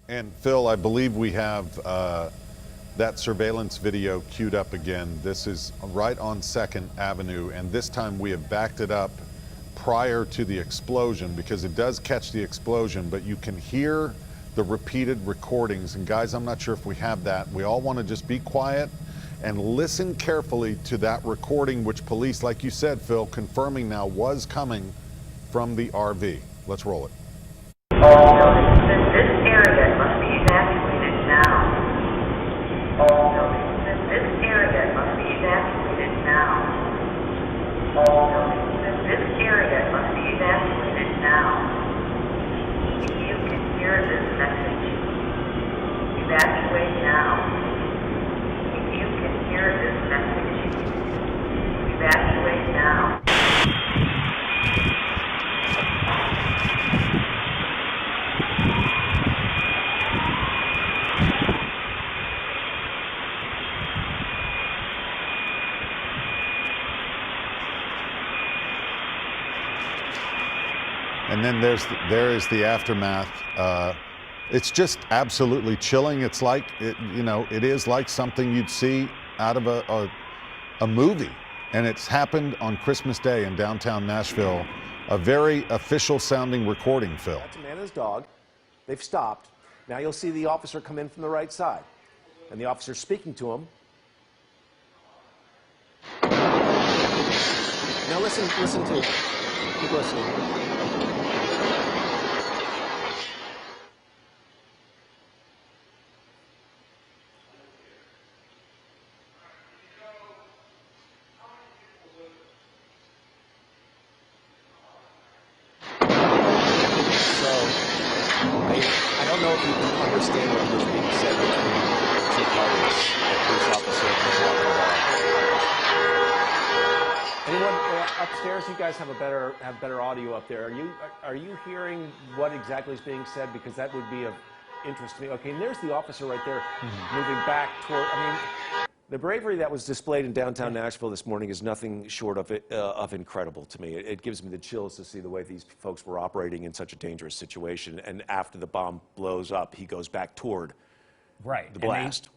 And Phil, I believe we have that surveillance video queued up again. This is right on 2nd Avenue, and this time we have backed it up prior to the explosion, because it does catch the explosion, but you can hear the repeated recordings. And guys, I'm not sure if we have that. We all want to just be quiet and listen carefully to that recording, which police, like you said, Phil, confirming now was coming from the RV. Let's roll it. All buildings in this area must be evacuated now. All buildings in this area must be evacuated now. All buildings in this area must be evacuated now. If you can hear this message, evacuate now. If you can hear this message, evacuate now. And then there is the aftermath. It's just absolutely chilling. It's like, it is like something you'd see out of a movie. And it's happened on Christmas Day in downtown Nashville. A very official sounding recording, Phil. That's a man and his dog. They've stopped. Now you'll see the officer come in from the right side. And the officer's speaking to him. Now listen to it. Keep listening. I don't know if you can understand what was being said between two parties, the police officer and the walking dog. Anyone upstairs? You guys have better audio up there. Are you hearing what exactly is being said? Because that would be of interest to me. Okay, and there's the officer right there, moving back toward. I mean, the bravery that was displayed in downtown Nashville this morning is nothing short of incredible to me. It gives me the chills to see the way these folks were operating in such a dangerous situation. And after the bomb blows up, he goes back toward the blast.